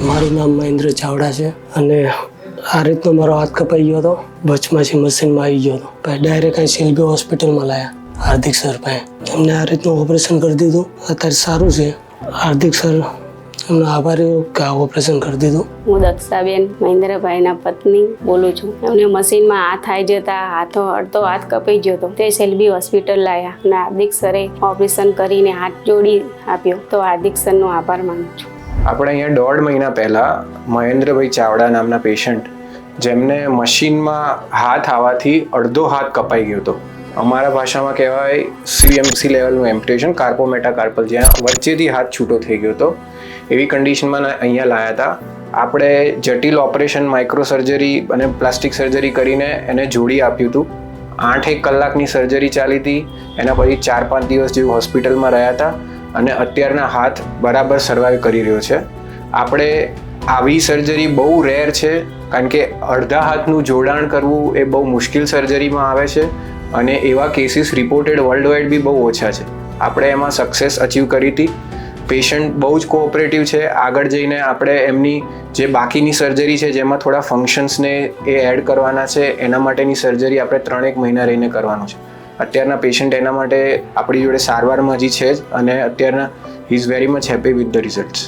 મારું નામ મહેન્દ્ર ચાવડા છે અને આ રીતનો મારો હાથ કપાઈ ગયો હતો. વચમાંથી મશીનમાં આવી ગયો હતો. પછી ડાયરેક્ટ અહીં સેલ્બી હોસ્પિટલમાં લાવ્યા હાર્દિક સર પાસે. એમને આ રીતનું ઓપરેશન કરી દીધું. અત્યારે સારું છે. હાર્દિક સર એમનો આભાર કે આ ઓપરેશન કરી દીધું. હું દક્ષાબેન મહેન્દ્રભાઈના પત્ની બોલું છું. એમને મશીનમાં હાથ આવી જતા અડધો હાથ કપાઈ ગયો હતો. તે સેલ્બી હોસ્પિટલ લાવ્યા અને હાર્દિક સરે ઓપરેશન કરીને હાથ જોડી આપ્યો. તો હાર્દિક સરનો આભાર માનું છું. આપણે અહીંયા 1.5 મહિના પહેલાં મહેન્દ્રભાઈ ચાવડા નામના પેશન્ટ જેમને મશીનમાં હાથ આવવાથી અડધો હાથ કપાઈ ગયો હતો. અમારા ભાષામાં કહેવાય CMC લેવલનું એમ્પ્યુટેશન, કાર્પોમેટાકાર્પલ, જ્યાં વચ્ચેથી હાથ છૂટો થઈ ગયો હતો. એવી કન્ડિશનમાં અહીંયા લાવ્યા હતા. આપણે જટિલ ઓપરેશન, માઇક્રો સર્જરી અને પ્લાસ્ટિક સર્જરી કરીને એને જોડી આપ્યું હતું. 8-1 કલાકની સર્જરી ચાલી હતી. એના પછી 4-5 દિવસ જેવું હોસ્પિટલમાં રહ્યા હતા અને અત્યારના હાથ બરાબર સર્વાઈવ કરી રહ્યો છે. આપણે આવી સર્જરી બહુ રેર છે, કારણ કે અડધા હાથનું જોડાણ કરવું એ બહુ મુશ્કેલ સર્જરીમાં આવે છે અને એવા કેસીસ રિપોર્ટેડ વર્લ્ડ વાઇડ બી બહુ ઓછા છે. આપણે એમાં સક્સેસ અચીવ કરી હતી. પેશન્ટ બહુ જ કોઓપરેટિવ છે. આગળ જઈને આપણે એમની જે બાકીની સર્જરી છે, જેમાં થોડા ફંક્શન્સને એ એડ કરવાના છે, એના માટેની સર્જરી આપણે 3-1 મહિના રહીને કરવાનું છે. અત્યારના પેશન્ટ એના માટે આપણી જોડે સારવારમાં હજી છે જ અને અત્યારના he is very much happy with the results.